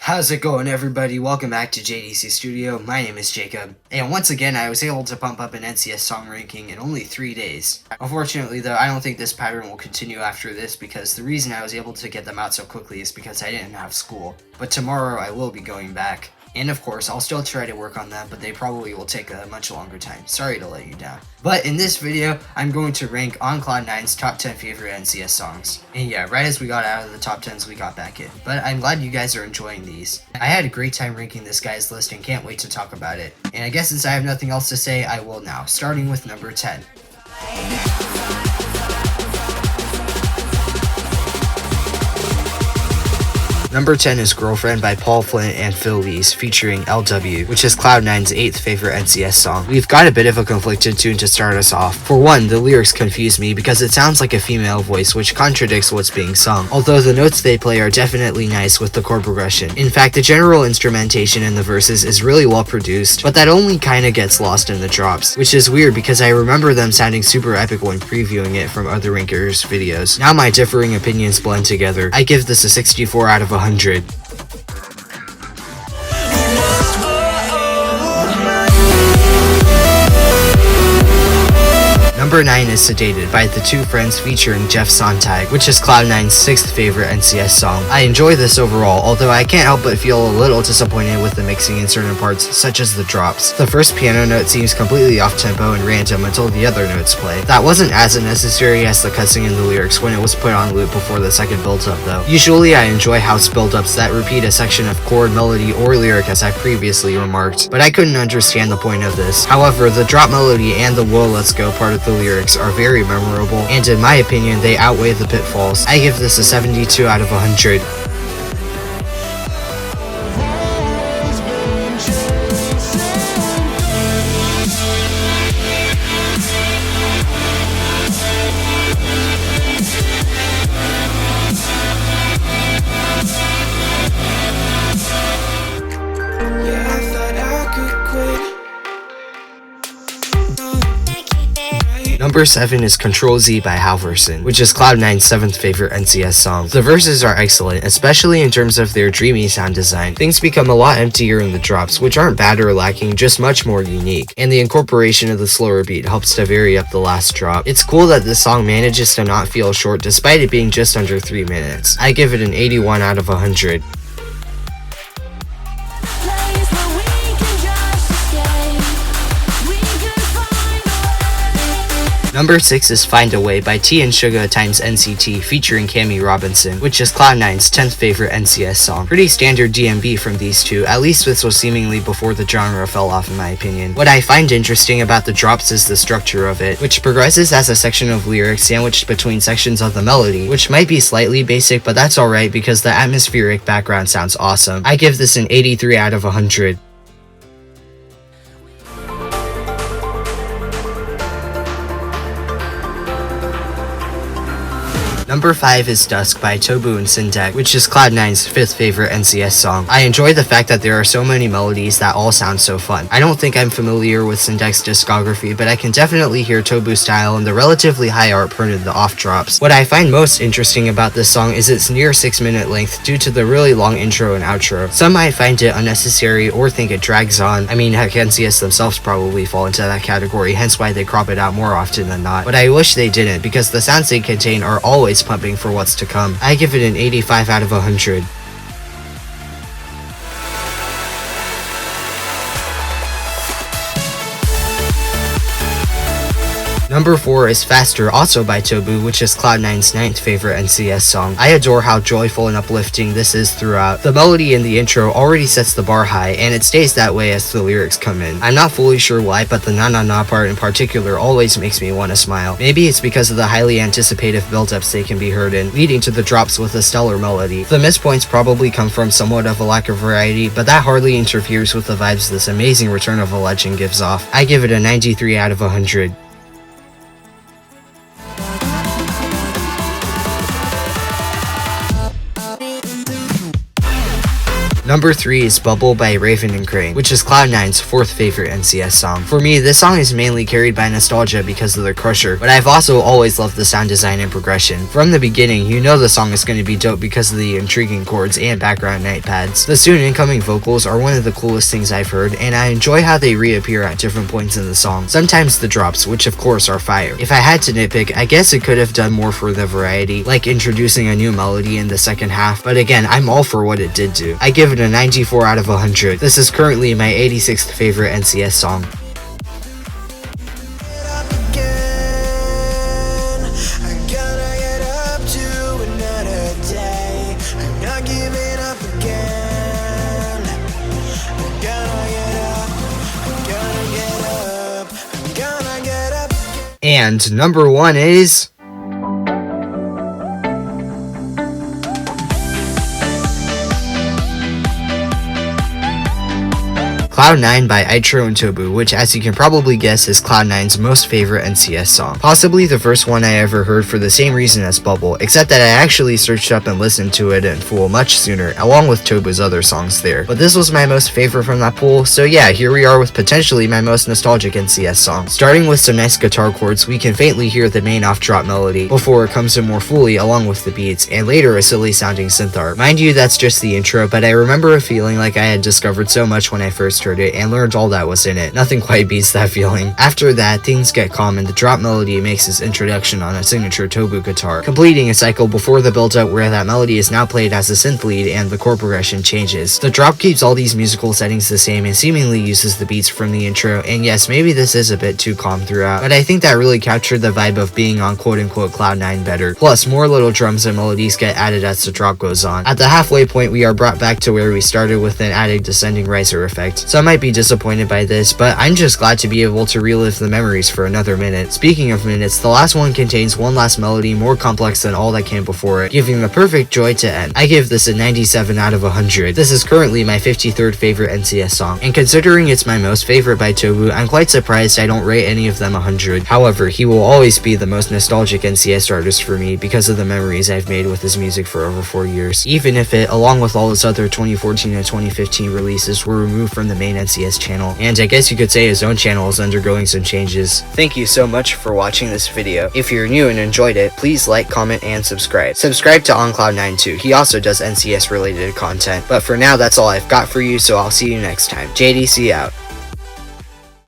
How's it going, everybody? Welcome back to JDC Studio. My name is Jacob, and once again I was able to pump up an NCS song ranking in only 3 days. Unfortunately though, I don't think this pattern will continue after this because the reason I was able to get them out so quickly is because I didn't have school. But tomorrow I will be going back. And of course, I'll still try to work on them, but they probably will take a much longer time. Sorry to let you down. But in this video, I'm going to rank OnCloud9's top 10 favorite NCS songs. And yeah, right as we got out of the top 10s, we got back in. But I'm glad you guys are enjoying these. I had a great time ranking this guy's list and can't wait to talk about it. And I guess since I have nothing else to say, I will now, starting with number 10. Number 10 is Girlfriend by Paul Flint and Phil Lees featuring LW, which is Cloud9's 8th favorite NCS song. We've got a bit of a conflicted tune to start us off. For one, the lyrics confuse me because it sounds like a female voice which contradicts what's being sung, although the notes they play are definitely nice with the chord progression. In fact, the general instrumentation in the verses is really well produced, but that only kinda gets lost in the drops, which is weird because I remember them sounding super epic when previewing it from other rankers' videos. Now my differing opinions blend together. I give this a 64 out of 100. Number 9 is Sedated by The Two Friends featuring Jeff Sontag, which is Cloud9's 6th favorite NCS song. I enjoy this overall, although I can't help but feel a little disappointed with the mixing in certain parts, such as the drops. The first piano note seems completely off-tempo and random until the other notes play. That wasn't as unnecessary as the cussing in the lyrics when it was put on loop before the second build-up though. Usually I enjoy house build-ups that repeat a section of chord, melody, or lyric as I previously remarked, but I couldn't understand the point of this. However, the drop melody and the "Whoa, let's go" part of the lyrics are very memorable, and in my opinion they outweigh the pitfalls. I give this a 72 out of 100. Number 7 is Control Z by Halverson, which is Cloud9's 7th favorite NCS song. The verses are excellent, especially in terms of their dreamy sound design. Things become a lot emptier in the drops, which aren't bad or lacking, just much more unique. And the incorporation of the slower beat helps to vary up the last drop. It's cool that this song manages to not feel short despite it being just under 3 minutes. I give it an 81 out of 100. Number 6 is Find a Way by T and Suga x NCT featuring Cami Robinson, which is Cloud9's 10th favorite NCS song. Pretty standard DMB from these two, at least this was seemingly before the genre fell off in my opinion. What I find interesting about the drops is the structure of it, which progresses as a section of lyrics sandwiched between sections of the melody, which might be slightly basic, but that's alright because the atmospheric background sounds awesome. I give this an 83 out of 100. Number 5 is Dusk by Tobu and Syntax, which is Cloud9's 5th favorite NCS song. I enjoy the fact that there are so many melodies that all sound so fun. I don't think I'm familiar with Syntax's discography, but I can definitely hear Tobu's style and the relatively high art per the off drops. What I find most interesting about this song is its near 6-minute length due to the really long intro and outro. Some might find it unnecessary or think it drags on. I mean, heck, NCS themselves probably fall into that category, hence why they crop it out more often than not. But I wish they didn't, because the sounds they contain are always pumping for what's to come. I give it an 85 out of 100. Number 4 is Faster, also by Tobu, which is Cloud9's 9th favorite NCS song. I adore how joyful and uplifting this is throughout. The melody in the intro already sets the bar high, and it stays that way as the lyrics come in. I'm not fully sure why, but the na na na part in particular always makes me want to smile. Maybe it's because of the highly anticipative build-ups they can be heard in, leading to the drops with a stellar melody. The missed points probably come from somewhat of a lack of variety, but that hardly interferes with the vibes this amazing return of a legend gives off. I give it a 93 out of 100. Number 3 is Bubble by Raven and Crane, which is Cloud9's 4th favorite NCS song. For me, this song is mainly carried by nostalgia because of the crusher, but I've also always loved the sound design and progression. From the beginning, you know the song is going to be dope because of the intriguing chords and background night pads. The soon incoming vocals are one of the coolest things I've heard, and I enjoy how they reappear at different points in the song. Sometimes the drops, which of course are fire. If I had to nitpick, I guess it could have done more for the variety, like introducing a new melody in the second half, but again, I'm all for what it did do. I give it a 94 out of 100. This is currently my 86th favorite NCS song. And number 1 is Cloud9 by Aitro and Tobu, which as you can probably guess is Cloud9's most favorite NCS song. Possibly the first one I ever heard for the same reason as Bubble, except that I actually searched up and listened to it in full much sooner, along with Tobu's other songs there. But this was my most favorite from that pool, so yeah, here we are with potentially my most nostalgic NCS song. Starting with some nice guitar chords, we can faintly hear the main off-drop melody, before it comes in more fully along with the beats, and later a silly sounding synth art. Mind you, that's just the intro, but I remember a feeling like I had discovered so much when I first heard it and learned all that was in it. Nothing quite beats that feeling. After that, things get calm and the drop melody makes its introduction on a signature Tobu guitar, completing a cycle before the build-up where that melody is now played as a synth lead and the chord progression changes. The drop keeps all these musical settings the same and seemingly uses the beats from the intro, and yes, maybe this is a bit too calm throughout, but I think that really captured the vibe of being on quote-unquote Cloud9 better. Plus, more little drums and melodies get added as the drop goes on. At the halfway point, we are brought back to where we started with an added descending riser effect. Some might be disappointed by this, but I'm just glad to be able to relive the memories for another minute. Speaking of minutes, the last one contains one last melody more complex than all that came before it, giving the perfect joy to end. I give this a 97 out of 100. This is currently my 53rd favorite NCS song, and considering it's my most favorite by Tobu, I'm quite surprised I don't rate any of them 100. However, he will always be the most nostalgic NCS artist for me because of the memories I've made with his music for over 4 years, even if it, along with all his other 2014 and 2015 releases, were removed from the main NCS channel, and I guess you could say his own channel is undergoing some changes. Thank you so much for watching this video. If you're new and enjoyed it, please like, comment, and subscribe. Subscribe to OnCloud9 too, he also does NCS related content. But for now, that's all I've got for you, so I'll see you next time. JDC out.